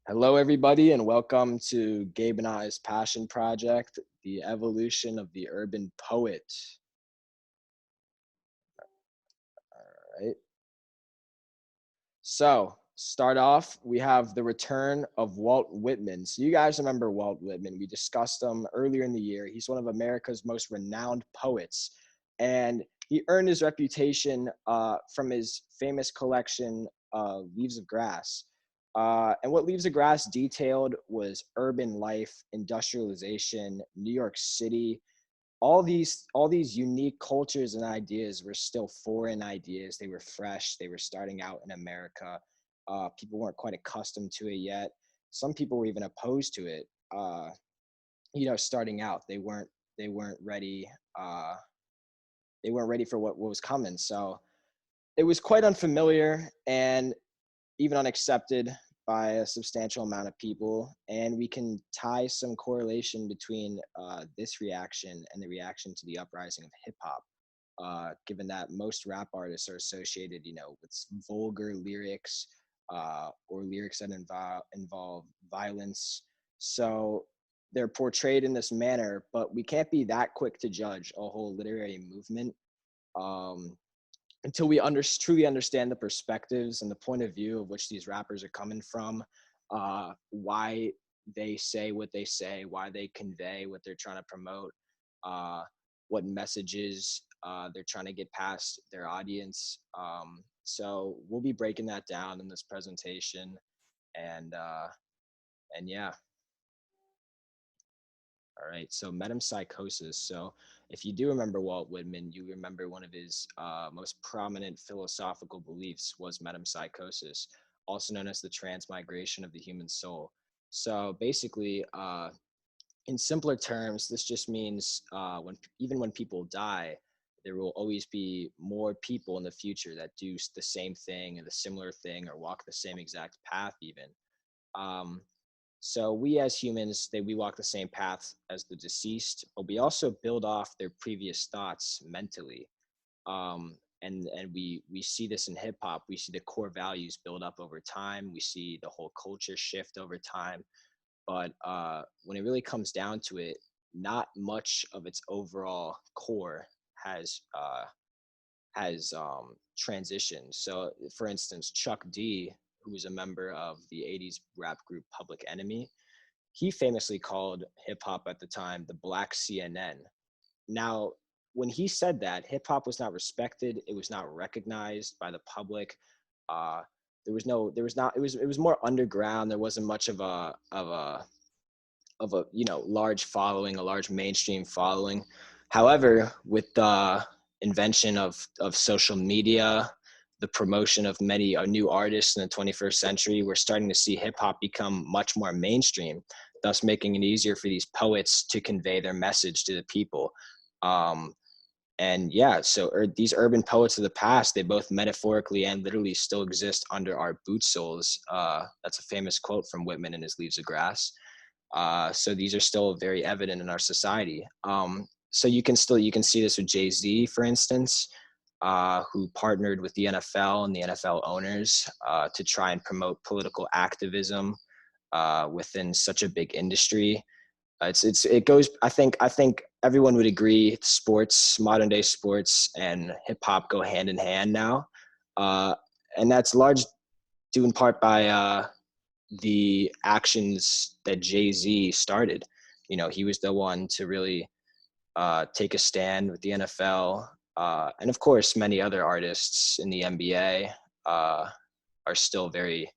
Hello, everybody, and welcome to Gabe and I's passion project, the evolution of the urban poet. All right. So, start off, we have the return of Walt Whitman. So, you guys remember Walt Whitman. We discussed him earlier in the year. He's one of America's most renowned poets, and he earned his reputation from his famous collection, Leaves of Grass. And what Leaves of Grass detailed was urban life, industrialization, New York City. All these unique cultures and ideas were still foreign ideas. They were fresh. They were starting out in America. People weren't quite accustomed to it yet. Some people were even opposed to it. Starting out, they weren't ready. They weren't ready for what was coming. So it was quite unfamiliar and even unaccepted by a substantial amount of people. And we can tie some correlation between this reaction and the reaction to the uprising of hip hop, given that most rap artists are associated, with vulgar lyrics or lyrics that involve violence. So they're portrayed in this manner, but we can't be that quick to judge a whole literary movement. Um, until we truly understand the perspectives and the point of view of which these rappers are coming from, why they say what they say, why they convey what they're trying to promote, what messages they're trying to get past their audience. So we'll be breaking that down in this presentation, and yeah. All right, so metempsychosis. So if you do remember Walt Whitman, you remember one of his most prominent philosophical beliefs was metempsychosis, also known as the transmigration of the human soul. So basically, in simpler terms, this just means even when people die, there will always be more people in the future that do the same thing or the similar thing or walk the same exact path even. Um, so we as humans, we walk the same path as the deceased, but we also build off their previous thoughts mentally. And we see this in hip hop. We see the core values build up over time. We see the whole culture shift over time. But when it really comes down to it, not much of its overall core has transitioned. So, for instance, Chuck D, who was a member of the '80s rap group Public Enemy, he famously called hip hop at the time the Black CNN. Now, when he said that, hip hop was not respected. It was not recognized by the public. Uh, there was not. It was more underground. There wasn't much of a large following, a large mainstream following. However, with the invention of social media, the promotion of many new artists in the 21st century, we're starting to see hip hop become much more mainstream, thus making it easier for these poets to convey their message to the people. Um, and yeah, so these urban poets of the past, they both metaphorically and literally still exist under our boot soles. That's a famous quote from Whitman in his Leaves of Grass. So these are still very evident in our society. So you can see this with Jay-Z, for instance, who partnered with the NFL and the NFL owners to try and promote political activism within such a big industry. It goes. I think everyone would agree. Sports, modern day sports, and hip hop go hand in hand now, uh, and that's large due in part by the actions that Jay-Z started. He was the one to really take a stand with the NFL, and of course, many other artists in the NBA uh, are still very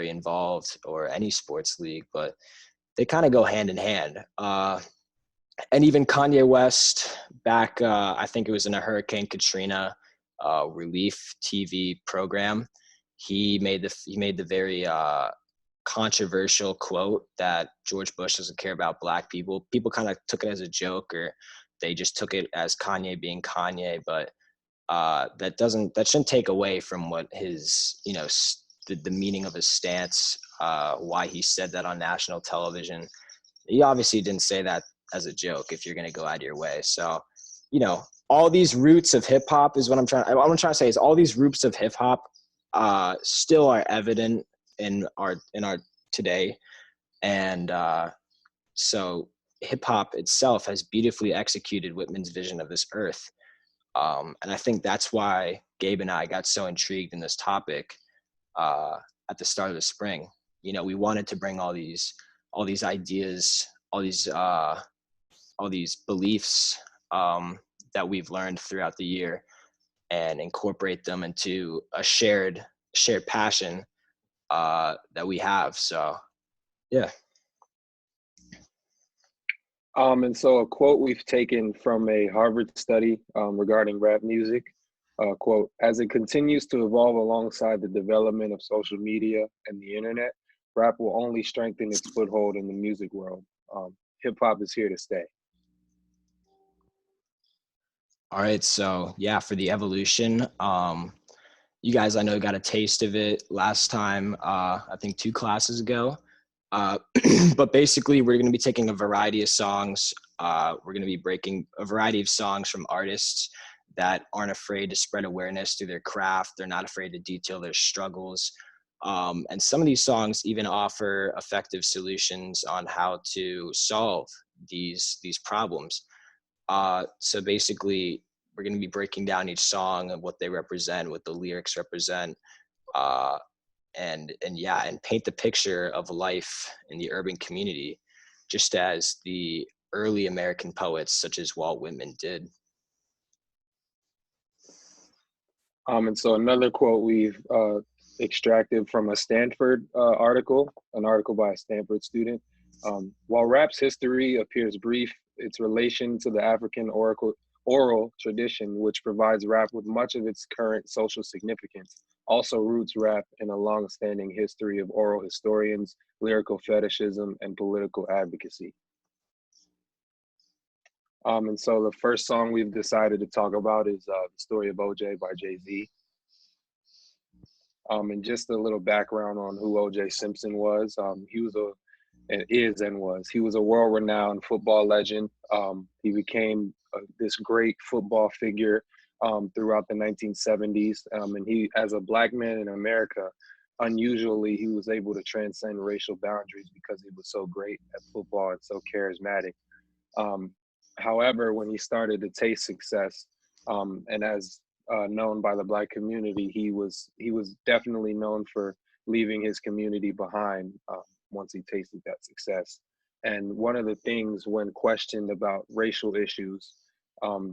involved, or any sports league, but they kind of go hand in hand. And even Kanye West, back, I think it was in a Hurricane Katrina relief TV program, he made the very controversial quote that George Bush doesn't care about black people. People kind of took it as a joke, or they just took it as Kanye being Kanye. But that shouldn't take away from what his the meaning of his stance, why he said that on national television. He obviously didn't say that as a joke if you're going to go out of your way. So, all these roots of hip hop is what I'm trying to say is all these roots of hip hop still are evident in our today. And so hip hop itself has beautifully executed Whitman's vision of this earth. And I think that's why Gabe and I got so intrigued in this topic at the start of the spring. You know, we wanted to bring all these ideas, all these beliefs that we've learned throughout the year, and incorporate them into a shared passion that we have. So, yeah. And so a quote we've taken from a Harvard study regarding rap music, quote, as it continues to evolve alongside the development of social media and the internet, rap will only strengthen its foothold in the music world. Hip hop is here to stay. All right. So, yeah, for the evolution, you guys, I know, got a taste of it last time, I think 2 classes ago. But basically, we're going to be taking a variety of songs. We're going to be breaking a variety of songs from artists that aren't afraid to spread awareness through their craft. They're not afraid to detail their struggles. And some of these songs even offer effective solutions on how to solve these problems. So basically, we're going to be breaking down each song and what they represent, what the lyrics represent, uh, and yeah, and paint the picture of life in the urban community, just as the early American poets such as Walt Whitman did. And so another quote we've extracted from a Stanford article, an article by a Stanford student. While rap's history appears brief, its relation to the African oral tradition, which provides rap with much of its current social significance, also roots rap in a long-standing history of oral historians, lyrical fetishism, and political advocacy. And so the first song we've decided to talk about is The Story of OJ by Jay-Z. And just a little background on who OJ Simpson was. He was he was a world-renowned football legend. He became this great football figure throughout the 1970s. And he, as a black man in America, unusually, he was able to transcend racial boundaries because he was so great at football and so charismatic. However, when he started to taste success, and as known by the black community, he was definitely known for leaving his community behind once he tasted that success. And one of the things, when questioned about racial issues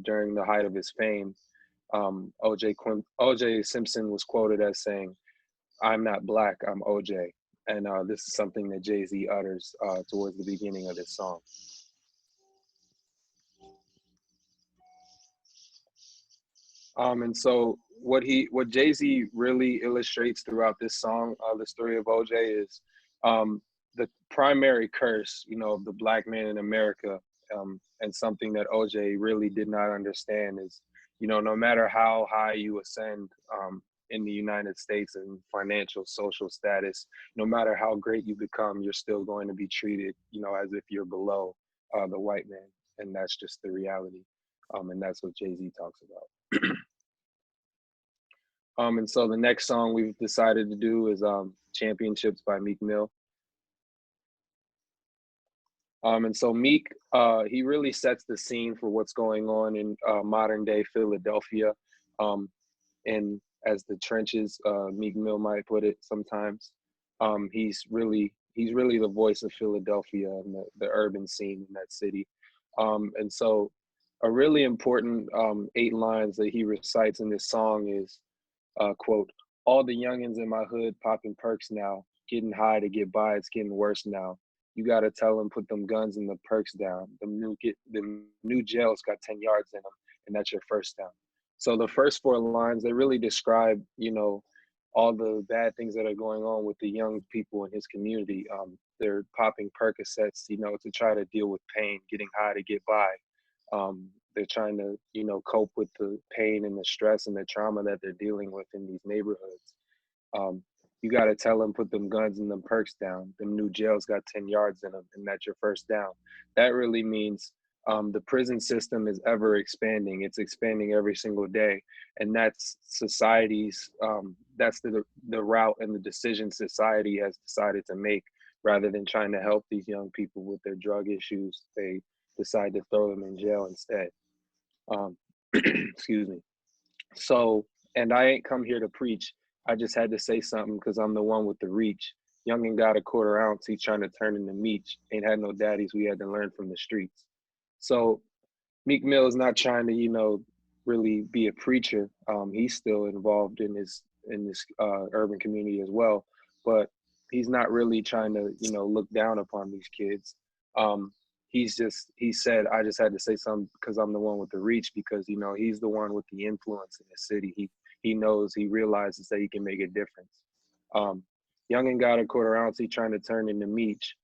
during the height of his fame, OJ Simpson was quoted as saying, "I'm not black, I'm OJ." And this is something that Jay-Z utters towards the beginning of this song. And so what Jay-Z really illustrates throughout this song, The Story of OJ, is the primary curse, of the black man in America. And something that OJ really did not understand is, no matter how high you ascend in the United States in financial, social status, no matter how great you become, you're still going to be treated, as if you're below the white man. And that's just the reality. And that's what Jay-Z talks about. And so the next song we've decided to do is Championships by Meek Mill. And so Meek, he really sets the scene for what's going on in modern day Philadelphia. And as the trenches, Meek Mill might put it sometimes. He's really the voice of Philadelphia and the urban scene in that city. And so a really important 8 lines that he recites in this song is, quote, "All the youngins in my hood popping perks now, getting high to get by, it's getting worse now. You gotta tell them, put them guns and the perks down. The new jails got 10 yards in them, and that's your first down." So the first 4 lines, they really describe, all the bad things that are going on with the young people in his community. They're popping Percocets, to try to deal with pain, getting high to get by. They're trying to, cope with the pain and the stress and the trauma that they're dealing with in these neighborhoods. You got to tell them, put them guns and them perks down. Them new jails got 10 yards in them, and that's your first down. That really means the prison system is ever expanding. It's expanding every single day. And that's society's that's the route and the decision society has decided to make. Rather than trying to help these young people with their drug issues, they decide to throw them in jail instead. Um, excuse me. So, and I ain't come here to preach. I just had to say something because I'm the one with the reach. Young and got a quarter ounce. He's trying to turn into meat. Ain't had no daddies. We had to learn from the streets. So Meek Mill is not trying to, really be a preacher. He's still involved in this urban community as well, but he's not really trying to, look down upon these kids. Um, he said, I just had to say something because I'm the one with the reach, because he's the one with the influence in the city. He realizes that he can make a difference. Um, Young and got a quarter ounce. He trying to turn into Meech.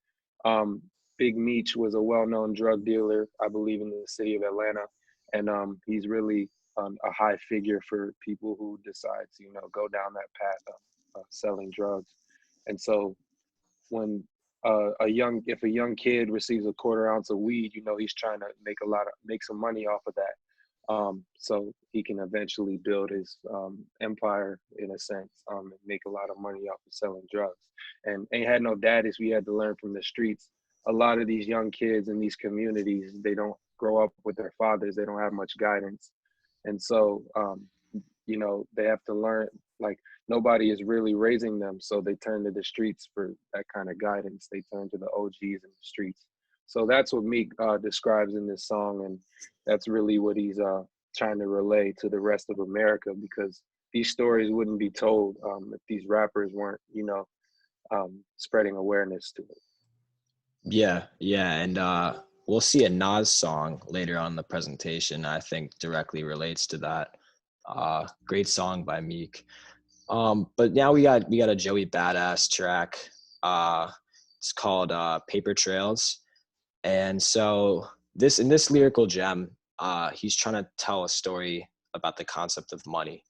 Um, Big Meech was a well-known drug dealer, I believe, in the city of Atlanta, and he's really a high figure for people who decide to, go down that path of selling drugs. And so, when if a young kid receives a quarter ounce of weed, he's trying to make some money off of that, so he can eventually build his empire in a sense, and make a lot of money off of selling drugs. And ain't had no daddies. We had to learn from the streets. A lot of these young kids in these communities, they don't grow up with their fathers. They don't have much guidance, and so they have to learn, like, nobody is really raising them, so they turn to the streets for that kind of guidance. They turn to the OGs in the streets. So that's what Meek describes in this song, and that's really what he's trying to relay to the rest of America, because these stories wouldn't be told if these rappers weren't, spreading awareness to it. Yeah, and we'll see a Nas song later on in the presentation. I think directly relates to that. Great song by Meek. But now we got a Joey Badass track. It's called Paper Trails. And so in this lyrical gem, he's trying to tell a story about the concept of money.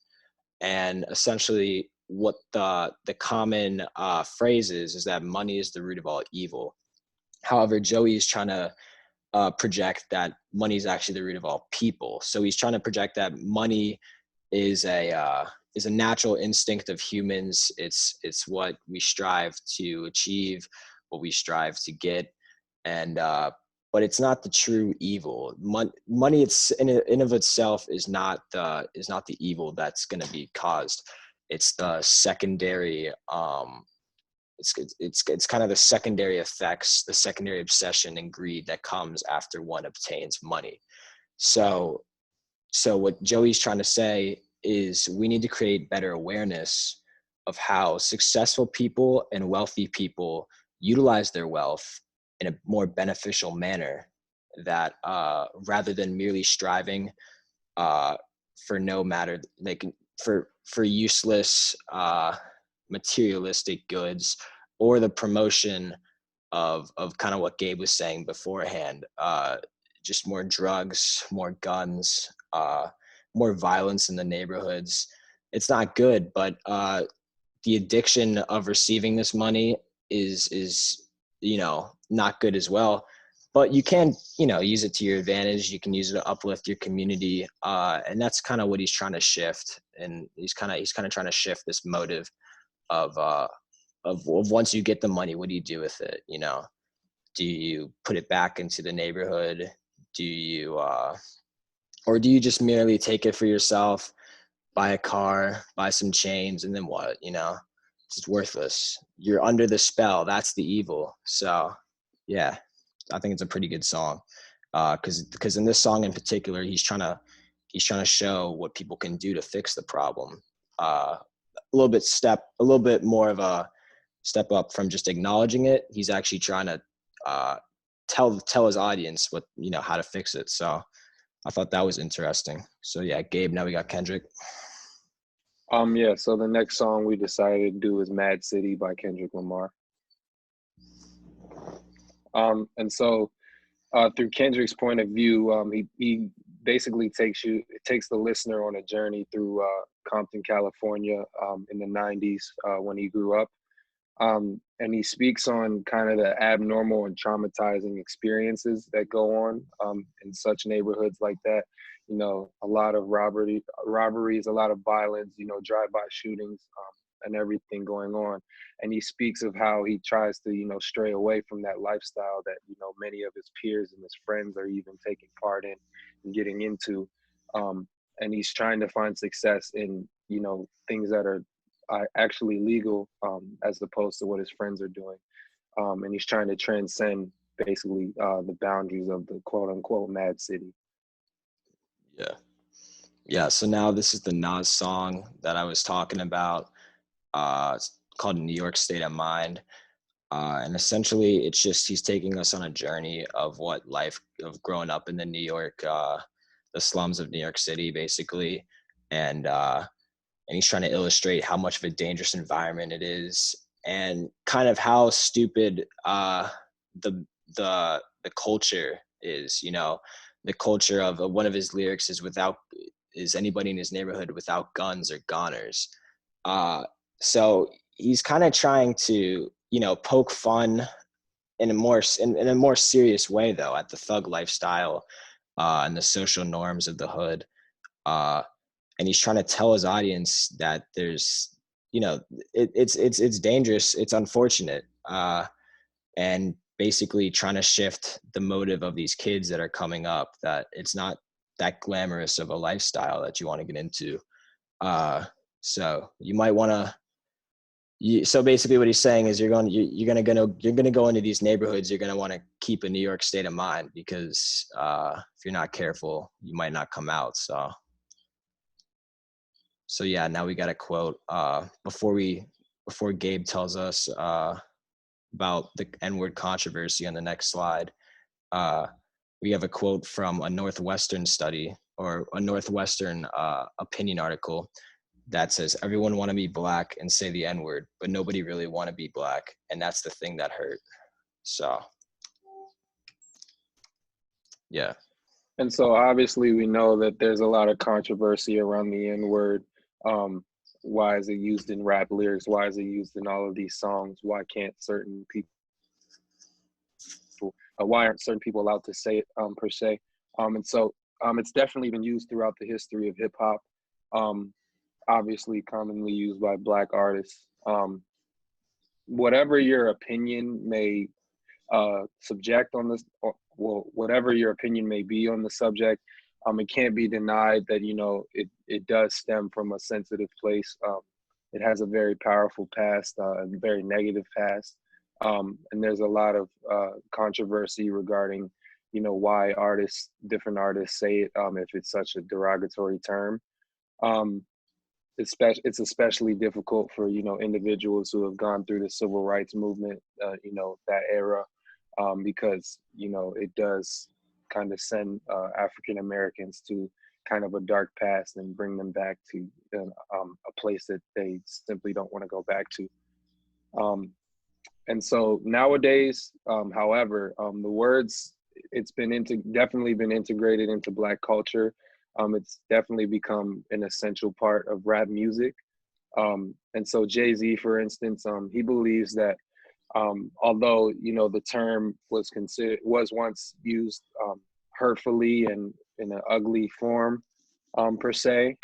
And essentially what the common phrase is that money is the root of all evil. However, Joey is trying to project that money is actually the root of all people. So he's trying to project that money is a natural instinct of humans. It's what we strive to achieve, what we strive to get, and but it's not the true evil. Money, it's in of itself is not the evil that's going to be caused. It's the secondary. It's kind of the secondary effects, the secondary obsession and greed that comes after one obtains money. So what Joey's trying to say is we need to create better awareness of how successful people and wealthy people utilize their wealth in a more beneficial manner, that rather than merely striving for no matter, like for useless materialistic goods, or the promotion of kind of what Gabe was saying beforehand, just more drugs, more guns, more violence in the neighborhoods. It's not good, but the addiction of receiving this money is not good as well. But you can use it to your advantage. You can use it to uplift your community, and that's kind of what he's trying to shift. And he's kind of trying to shift this motive of once you get the money, what do you do with it? Do you put it back into the neighborhood? Do you or do you just merely take it for yourself, buy a car, buy some chains, and then what? It's worthless. You're under the spell. That's the evil. So yeah, I think it's a pretty good song, because in this song in particular, he's trying to show what people can do to fix the problem. A little bit more of a step up from just acknowledging it. He's actually trying to tell his audience what, how to fix it. So I thought that was interesting. So yeah, Gabe, now we got Kendrick. Yeah, so the next song we decided to do is Mad City by Kendrick Lamar. And so through Kendrick's point of view, he basically takes the listener on a journey through Compton, California, in the 90s, when he grew up. And he speaks on kind of the abnormal and traumatizing experiences that go on in such neighborhoods like that. a lot of robberies, a lot of violence, drive-by shootings, and everything going on. And he speaks of how he tries to, stray away from that lifestyle that, many of his peers and his friends are even taking part in and getting into. And he's trying to find success in, things that are actually legal, as opposed to what his friends are doing. And he's trying to transcend basically the boundaries of the quote unquote mad city. Yeah. Yeah. So now this is the Nas song that I was talking about. It's called New York State of Mind. And essentially it's just, he's taking us on a journey of what life of growing up in the the slums of New York City, basically. And he's trying to illustrate how much of a dangerous environment it is, and kind of how stupid the the culture is. The culture of one of his lyrics is anybody in his neighborhood without guns or goners. So he's kind of trying to poke fun in a more serious way, though, at the thug lifestyle and the social norms of the hood. And he's trying to tell his audience that there's, it's dangerous, it's unfortunate, and basically trying to shift the motive of these kids that are coming up, that it's not that glamorous of a lifestyle that you want to get into. So you might want to. So basically, what he's saying is you're gonna go into these neighborhoods. You're gonna want to keep a New York state of mind, because if you're not careful, you might not come out. So yeah, now we got a quote before Gabe tells us about the N-word controversy on the next slide. We have a quote from a Northwestern study, or a Northwestern opinion article, that says, everyone want to be black and say the N-word, but nobody really want to be black. And that's the thing that hurt. So, yeah. And so obviously we know that there's a lot of controversy around the N-word. Why is it used in rap lyrics? Why is it used in all of these songs? Why can't certain people, why aren't certain people allowed to say it per se? And so it's definitely been used throughout the history of hip hop. Obviously commonly used by Black artists. Whatever your opinion may subject on this, whatever your opinion may be on the subject, it can't be denied that it does stem from a sensitive place. It has a very powerful past, a very negative past, and there's a lot of controversy regarding why different artists say it, if it's such a derogatory term. It's especially difficult for individuals who have gone through the civil rights movement, that era, because it does kind of send African Americans to kind of a dark past and bring them back to a place that they simply don't want to go back to. And so nowadays, however, the words, it's been definitely been integrated into Black culture. It's definitely become an essential part of rap music. And so Jay-Z, for instance, he believes that although the term was once used hurtfully and in an ugly form per se,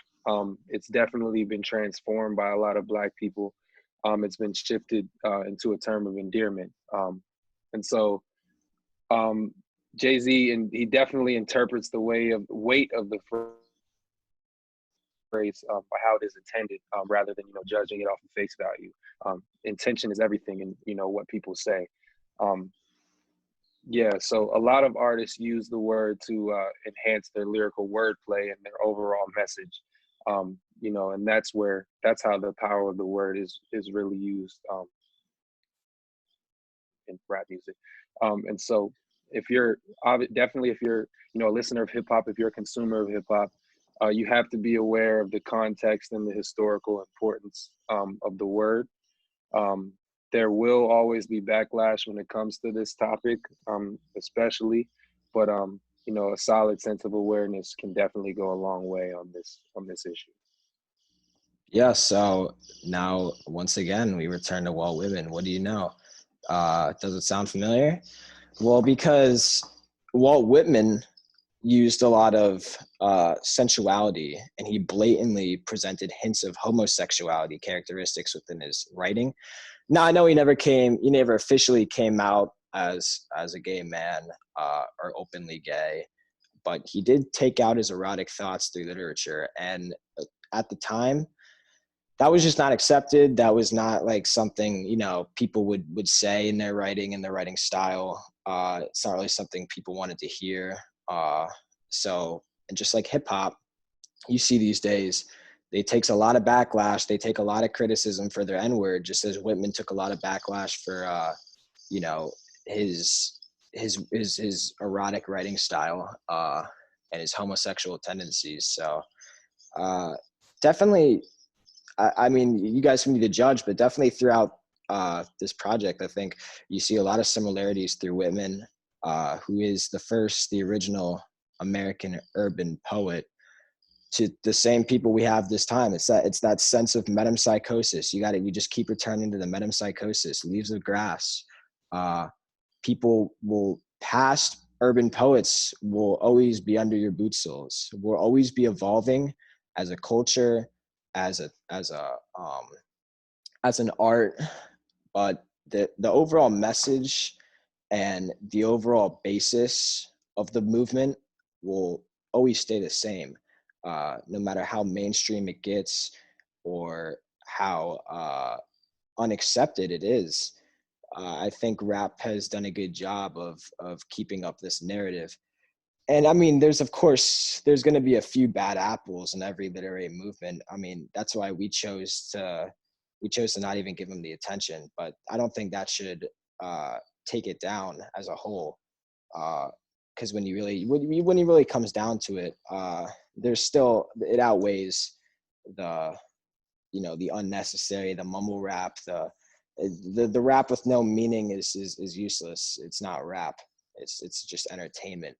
it's definitely been transformed by a lot of Black people. It's been shifted into a term of endearment. And so Jay-Z, and he definitely interprets the weight of the phrase by how it is intended, rather than judging it off of face value. Intention is everything, and what people say. So a lot of artists use the word to enhance their lyrical wordplay and their overall message. And that's how the power of the word is really used in rap music. And so if you're a listener of hip hop, if you're a consumer of hip hop, you have to be aware of the context and the historical importance of the word. There will always be backlash when it comes to this topic, especially, but a solid sense of awareness can definitely go a long way on this issue. Yeah. So now, once again, we return to Walt Whitman. What do you know? Does it sound familiar? Well, because Walt Whitman used a lot of sensuality, and he blatantly presented hints of homosexuality characteristics within his writing. Now, I know he never officially came out as a gay man or openly gay, but he did take out his erotic thoughts through literature. And at the time, that was just not accepted. That was not like something, people would say in their writing style. It's not really something people wanted to hear. So, and just like hip hop, you see these days, they takes a lot of backlash. They take a lot of criticism for their N-word, just as Whitman took a lot of backlash for, you know, his his erotic writing style and his homosexual tendencies. So definitely, I mean, you guys can be the judge, but definitely throughout this project, I think you see a lot of similarities through Whitman, who is the original American urban poet, to the same people we have this time. It's that sense of metempsychosis. You just keep returning to the metempsychosis, leaves of grass. People will past urban poets will always be under your boot soles. We'll always be evolving as a culture, as an art, but the overall message and the overall basis of the movement will always stay the same, no matter how mainstream it gets or how unaccepted it is. I think rap has done a good job of keeping up this narrative. And I mean, there's going to be a few bad apples in every literary movement. I mean, that's why we chose to not even give them the attention. But I don't think that should take it down as a whole. Because when it really comes down to it, it outweighs the the unnecessary, the mumble rap, the rap with no meaning is useless. It's not rap. It's just entertainment.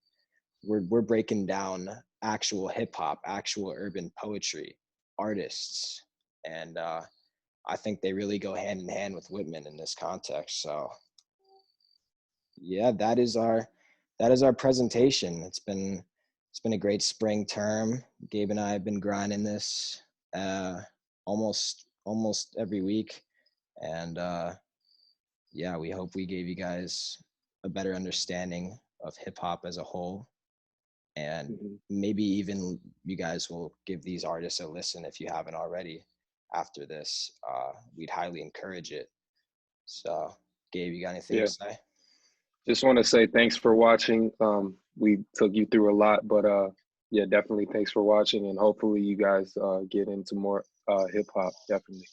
We're breaking down actual hip hop, actual urban poetry, artists, and I think they really go hand in hand with Whitman in this context. So yeah, that is our presentation. It's been a great spring term. Gabe and I have been grinding this almost every week, and yeah, we hope we gave you guys a better understanding of hip hop as a whole, and maybe even you guys will give these artists a listen if you haven't already. After this, we'd highly encourage it. So, Gabe, you got anything Yeah. to say? Just want to say thanks for watching. We took you through a lot, but yeah, definitely thanks for watching, and hopefully you guys get into more hip hop. Definitely.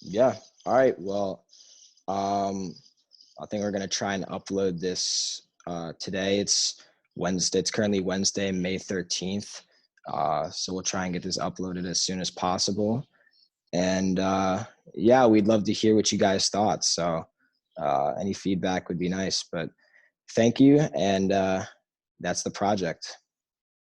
Yeah. All right. Well, I think we're gonna try and upload this today. It's Wednesday. It's currently Wednesday, May 13th. So we'll try and get this uploaded as soon as possible. And yeah, we'd love to hear what you guys thought. So any feedback would be nice. But thank you, and that's the project.